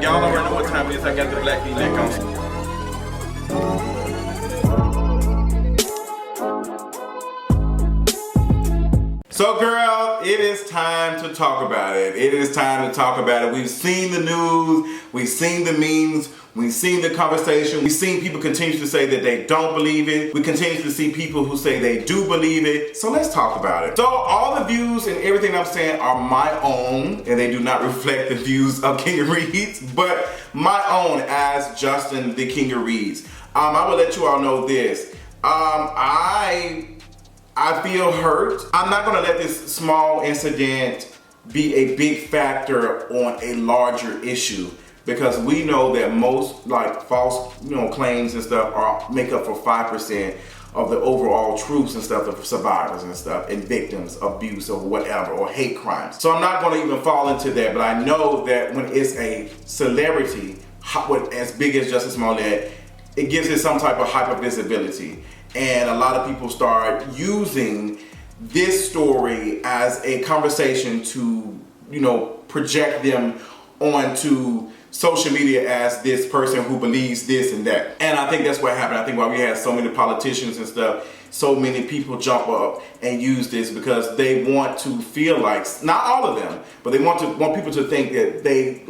Y'all already know what time it is. I got the black V-neck on. So girl, it is time to talk about it. It is time to talk about it. We've seen the news, we've seen the memes, we've seen the conversation, we've seen people continue to say that they don't believe it. We continue to see people who say they do believe it. So let's talk about it. So all the views and everything I'm saying are my own, and they do not reflect the views of King of Reeds, but my own as Justin the King of Reeds. I will let you all know this. I feel hurt. I'm not gonna let this small incident be a big factor on a larger issue, because we know that most false claims and stuff make up for 5% of the overall truths and stuff of survivors and stuff and victims of abuse or whatever, or hate crimes. So I'm not gonna even fall into that, but I know that when it's a celebrity as big as Jussie Smollett, it gives it some type of hyper visibility. And a lot of people start using this story as a conversation to, project them onto social media as this person who believes this and that. And I think that's what happened. I think why we had so many politicians and stuff, so many people jump up and use this because they want to feel like, not all of them, but they want people to think that they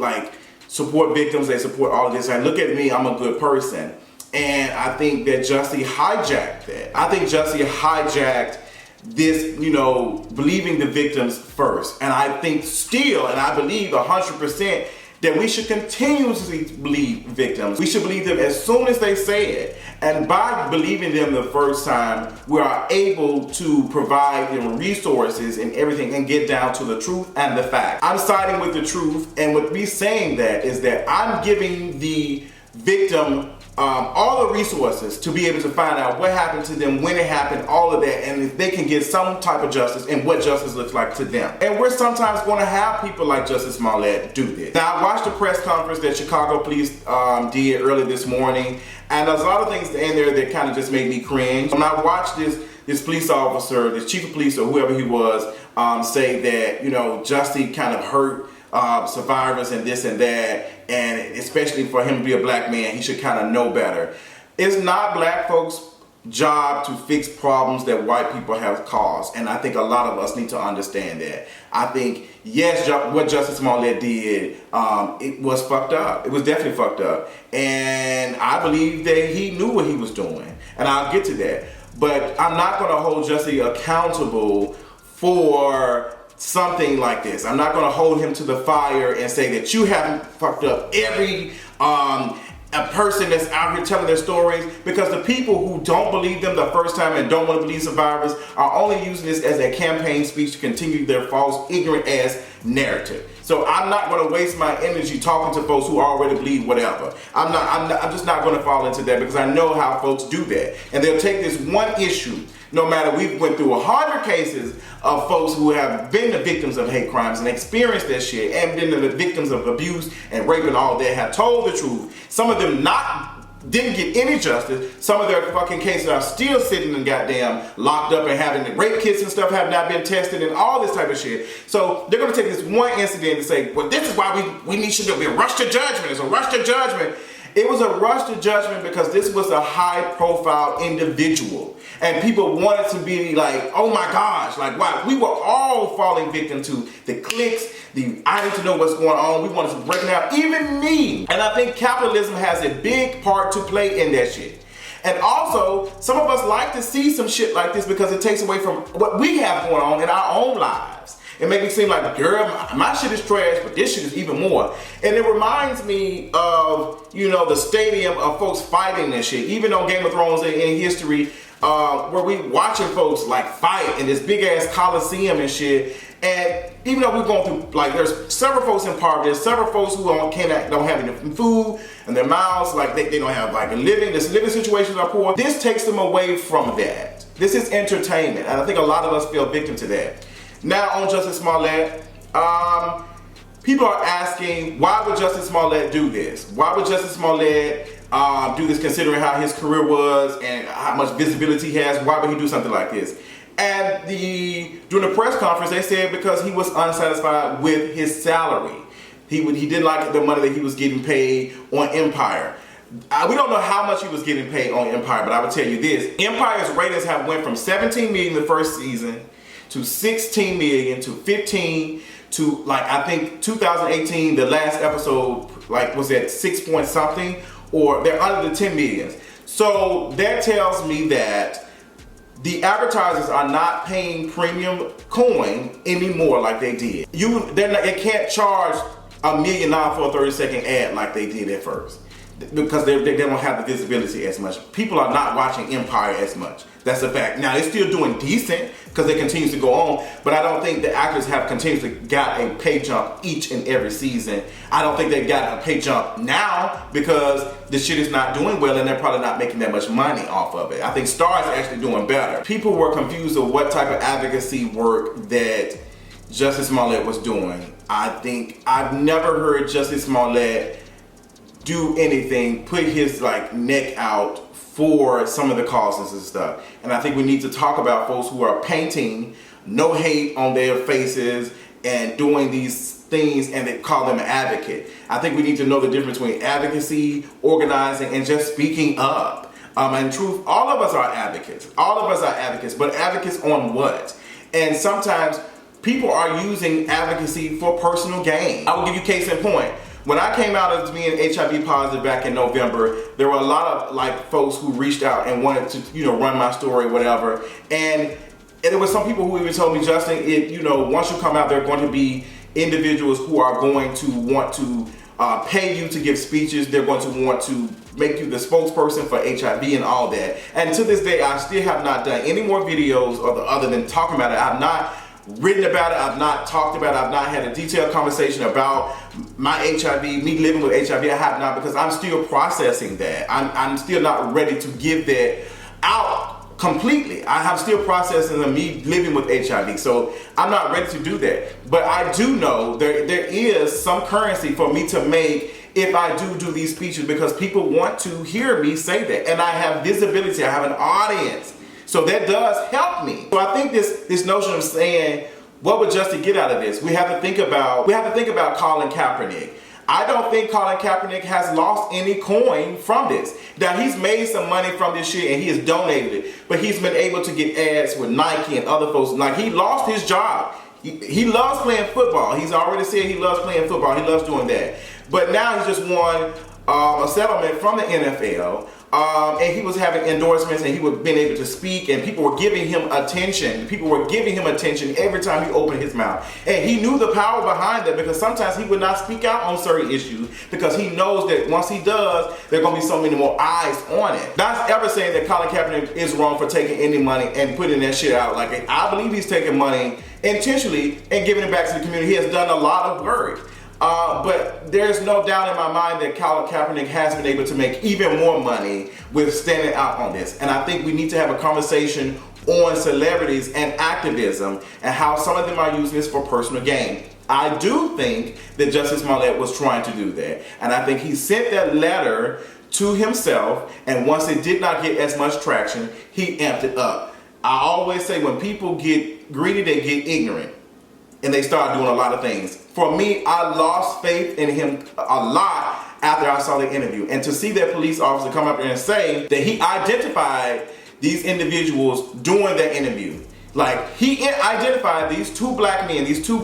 support victims, they support all of this. And look at me, I'm a good person. And I think that Jussie hijacked that. I think Jussie hijacked this, believing the victims first. And I think still, and I believe 100%, that we should continuously believe victims. We should believe them as soon as they say it. And by believing them the first time, we are able to provide them resources and everything and get down to the truth and the fact. I'm siding with the truth, and with me saying that is that I'm giving the victim all the resources to be able to find out what happened to them, when it happened, all of that, and if they can get some type of justice and what justice looks like to them. And we're sometimes going to have people like Jussie Smollett do this. Now, I watched the press conference that Chicago police did early this morning, and there's a lot of things in there that kind of just made me cringe. When I watched this police officer, this chief of police or whoever he was, say that, Jussie kind of hurt survivors and this and that, and especially for him to be a black man, he should kind of know better. It's not black folks' job to fix problems that white people have caused, and I think a lot of us need to understand that. I think, yes, what Jussie Smollett did, it was fucked up. It was definitely fucked up, and I believe that he knew what he was doing, and I'll get to that. But I'm not going to hold Jussie accountable for something like this. I'm not going to hold him to the fire and say that you haven't fucked up every a person that's out here telling their stories, because the people who don't believe them the first time and don't want to believe survivors are only using this as a campaign speech to continue their false, ignorant ass narrative. So I'm not going to waste my energy talking to folks who already believe whatever. I'm just not going to fall into that, because I know how folks do that. And they'll take this one issue, no matter we went through 100 cases of folks who have been the victims of hate crimes and experienced that shit and been the victims of abuse and rape and all that, have told the truth. Some of them didn't get any justice. Some of their fucking cases are still sitting and goddamn locked up and having the rape kits and stuff have not been tested and all this type of shit. So they're gonna take this one incident and say, well, this is why we need to be a rush to judgment. It's a rush to judgment. It was a rush to judgment because this was a high profile individual. And people wanted to be like, oh my gosh, like wow, we were all falling victim to the clicks, I need to know what's going on. We wanted to break it out, even me. And I think capitalism has a big part to play in that shit. And also, some of us like to see some shit like this because it takes away from what we have going on in our own lives. It makes me seem like, girl, my shit is trash, but this shit is even more. And it reminds me of, the stadium of folks fighting this shit. Even on Game of Thrones in history, where we watching folks fight in this big ass coliseum and shit. And even though we're going through, there's several folks in poverty, there's several folks who don't have enough food in their mouths, they don't have living situations are poor. This takes them away from that. This is entertainment, and I think a lot of us feel victim to that. Now on Jussie Smollett, people are asking, why would Jussie Smollett do this? Why would Jussie Smollett do this, considering how his career was and how much visibility he has? Why would he do something like this? And during the press conference, they said because he was unsatisfied with his salary. He didn't like the money that he was getting paid on Empire. We don't know how much he was getting paid on Empire, but I would tell you this. Empire's ratings have went from 17 million the first season to 16 million to 15 to, like, I think 2018, the last episode, like, was at 6 point something, or they're under the 10 millions. So that tells me that the advertisers are not paying premium coin anymore like they did. They can't charge $1 million for a 30-second ad like they did at first, because they don't have the visibility as much. People are not watching Empire as much. That's a fact. Now, it's still doing decent because it continues to go on, but I don't think the actors have continuously got a pay jump each and every season. I don't think they got a pay jump now because the shit is not doing well and they're probably not making that much money off of it. I think Star's actually doing better. People were confused of what type of advocacy work that Jussie Smollett was doing. I think I've never heard Jussie Smollett do anything, put his neck out for some of the causes and stuff. And I think we need to talk about folks who are painting no hate on their faces and doing these things, and they call them an advocate. I think we need to know the difference between advocacy, organizing, and just speaking up. In truth, all of us are advocates. All of us are advocates, but advocates on what? And sometimes people are using advocacy for personal gain. I will give you case in point. When I came out as being HIV positive back in November, there were a lot of folks who reached out and wanted to, run my story, whatever. And there were some people who even told me, Justin, once you come out, there are going to be individuals who are going to want to pay you to give speeches. They're going to want to make you the spokesperson for HIV and all that. And to this day, I still have not done any more videos other than talking about it. I've not written about it, I've not talked about it, I've not had a detailed conversation about my HIV, me living with HIV. I have not, because I'm still processing that. I'm still not ready to give that out completely. I'm still processing me living with HIV, so I'm not ready to do that. But I do know there is some currency for me to make if I do these speeches, because people want to hear me say that, and I have visibility, I have an audience. So that does help me. So I think this notion of saying, what would Justin get out of this? We have to think about Colin Kaepernick. I don't think Colin Kaepernick has lost any coin from this. Now, he's made some money from this shit and he has donated it, but he's been able to get ads with Nike and other folks. He lost his job. He loves playing football. He's already said he loves playing football. He loves doing that. But now he's just won a settlement from the NFL. And he was having endorsements, and he was being able to speak, and people were giving him attention. People were giving him attention every time he opened his mouth. And he knew the power behind that, because sometimes he would not speak out on certain issues because he knows that once he does, there are going to be so many more eyes on it. Not ever saying that Colin Kaepernick is wrong for taking any money and putting that shit out. I believe he's taking money intentionally and giving it back to the community. He has done a lot of work. But there's no doubt in my mind that Colin Kaepernick has been able to make even more money with standing out on this. And I think we need to have a conversation on celebrities and activism and how some of them are using this for personal gain. I do think that Jussie Smollett was trying to do that. And I think he sent that letter to himself, and once it did not get as much traction, he amped it up. I always say when people get greedy, they get ignorant. And they start doing a lot of things. For me, I lost faith in him a lot after I saw the interview. And to see that police officer come up there and say that he identified these individuals during that interview. He identified these two black men, these two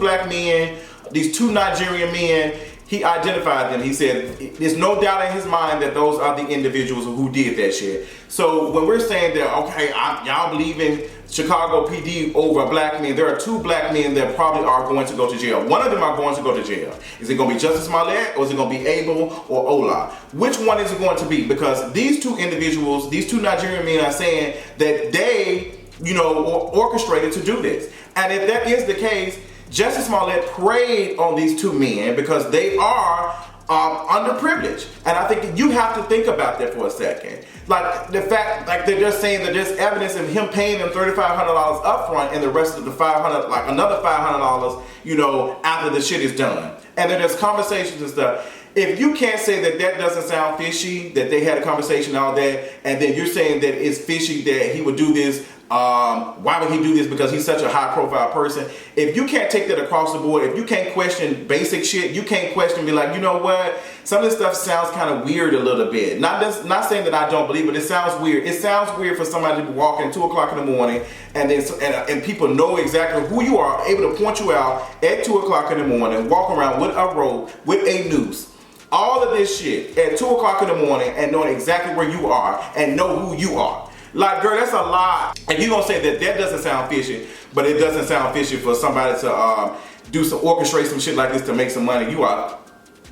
Nigerian men. He identified them. He said there's no doubt in his mind that those are the individuals who did that shit. So when we're saying that, okay, y'all believe in Chicago PD over black men, there are two black men that probably are going to go to jail. One of them are going to go to jail. Is it going to be Jussie Smollett, or is it going to be Abel or Ola? Which one is it going to be? Because these two individuals, these two Nigerian men, are saying that they, orchestrated to do this. And if that is the case, Jussie Smollett preyed on these two men because they are underprivileged. And I think you have to think about that for a second. The fact, they're just saying that there's evidence of him paying them $3,500 up front and the rest of the $500, another $500, after the shit is done. And then there's conversations and stuff. If you can't say that doesn't sound fishy, that they had a conversation and all that, and then you're saying that it's fishy that he would do this Why would he do this? Because he's such a high profile person. If you can't take that across the board, if you can't question basic shit, you can't question, be like, you know what? Some of this stuff sounds kind of weird a little bit. Not saying that I don't believe it. It sounds weird. It sounds weird for somebody to be walking at 2 o'clock in the morning and people know exactly who you are, able to point you out at 2 o'clock in the morning, walk around with a rope, with a noose. All of this shit at 2 o'clock in the morning and knowing exactly where you are and know who you are. Like, girl, that's a lot. And you're gonna say that doesn't sound fishy, but it doesn't sound fishy for somebody to orchestrate some shit like this to make some money.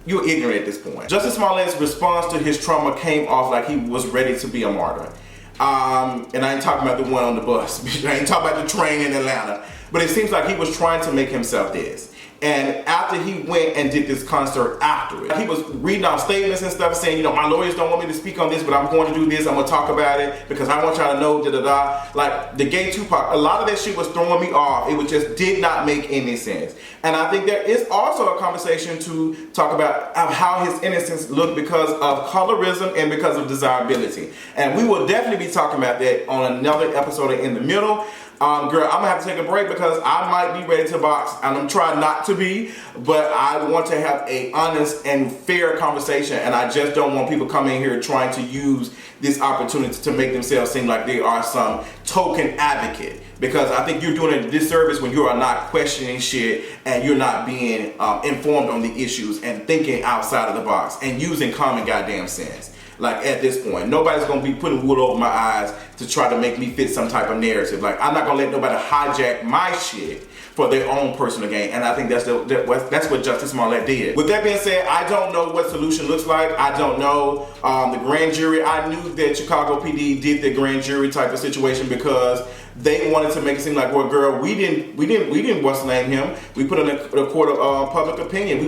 You're ignorant at this point. Jussie Smollett's response to his trauma came off like he was ready to be a martyr. And I ain't talking about the one on the bus. I ain't talking about the train in Atlanta. But it seems like he was trying to make himself this. And after he went and did this concert after it, he was reading out statements and stuff saying, you know, my lawyers don't want me to speak on this, but I'm going to do this. I'm going to talk about it because I want y'all to know, da-da-da. Like, the gay Tupac, a lot of that shit was throwing me off. It just did not make any sense. And I think there is also a conversation to talk about how his innocence looked because of colorism and because of desirability. And we will definitely be talking about that on another episode of In the Middle. Girl, I'm gonna have to take a break because I might be ready to box, and I'm trying not to be, but I want to have a honest and fair conversation, and I just don't want people coming here trying to use this opportunity to make themselves seem like they are some token advocate, because I think you're doing a disservice when you are not questioning shit and you're not being informed on the issues and thinking outside of the box and using common goddamn sense. Like, at this point, nobody's gonna be putting wool over my eyes to try to make me fit some type of narrative. Like, I'm not gonna let nobody hijack my shit for their own personal gain. And I think that's what Jussie Smollett did. With that being said, I don't know what solution looks like. I don't know. The grand jury, I knew that Chicago PD did the grand jury type of situation because they wanted to make it seem like, well, girl, we didn't what's the name him. We put in a court of public opinion.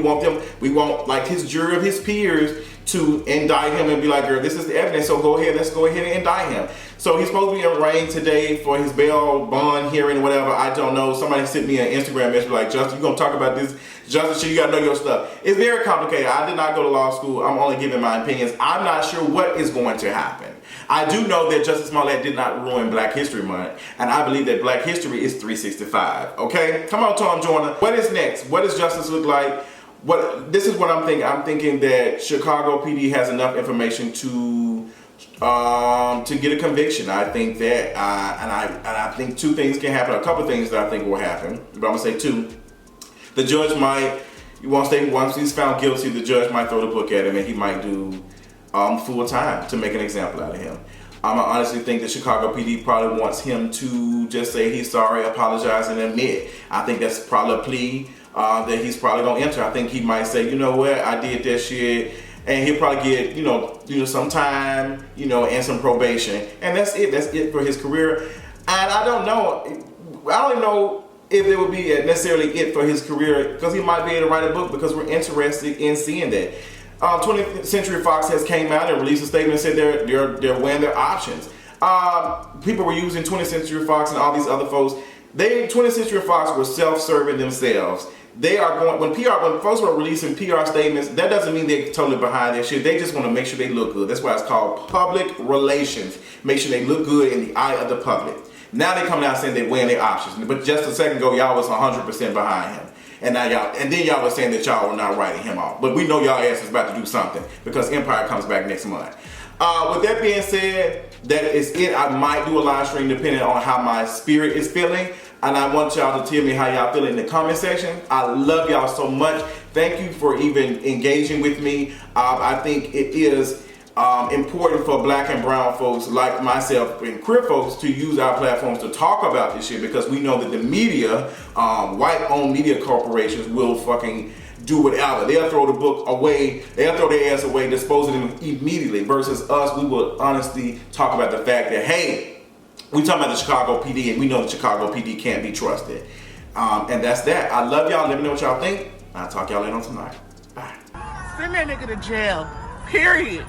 We want like his jury of his peers to indict him and be like, girl, this is the evidence, so go ahead, let's go ahead and indict him. So he's supposed to be arraigned today for his bail bond hearing, whatever. I don't know. Somebody sent me an Instagram message like, Justin, you gonna talk about this justice shit? You gotta know your stuff. It's very complicated. I did not go to law school. I'm only giving my opinions. I'm not sure what is going to happen. I do know that Jussie Smollett did not ruin Black History Month, and I believe that Black History is 365. Okay, come on, Tom Joyner. What is next? What does justice look like? This is what I'm thinking. I'm thinking that Chicago PD has enough information to get a conviction. I think that, and I think two things can happen. A couple things that I think will happen, but I'm gonna say two. The judge might, once he's found guilty, the judge might throw the book at him, and he might do full time to make an example out of him. I honestly think that Chicago PD probably wants him to just say he's sorry, apologize, and admit. I think that's probably a plea that he's probably gonna enter. I think he might say, you know what, I did that shit, and he'll probably get, some time, and some probation, and that's it. That's it for his career. And I don't know if it would be necessarily it for his career, because he might be able to write a book, because we're interested in seeing that. 20th Century Fox has came out and released a statement and said they're weighing their options. People were using 20th Century Fox and all these other folks. 20th Century Fox were self-serving themselves. They are going, when folks were releasing PR statements, that doesn't mean they're totally behind that shit. They just want to make sure they look good. That's why it's called public relations. Make sure they look good in the eye of the public. Now they come out saying they're weighing their options. But just a second ago, y'all was 100% behind him. And now then y'all were saying that y'all were not writing him off. But we know y'all ass is about to do something because Empire comes back next month. With that being said, that is it. I might do a live stream depending on how my spirit is feeling. And I want y'all to tell me how y'all feel in the comment section. I love y'all so much. Thank you for even engaging with me. I think it is important for Black and brown folks like myself and queer folks to use our platforms to talk about this shit, because we know that the media, white-owned media corporations will fucking do whatever. They'll throw the book away, they'll throw their ass away, dispose of them immediately, versus us, we will honestly talk about the fact that, hey, we talking about the Chicago PD, and we know the Chicago PD can't be trusted. And that's that. I love y'all. Let me know what y'all think. I'll talk y'all later on tonight. Bye. Send that nigga to jail. Period.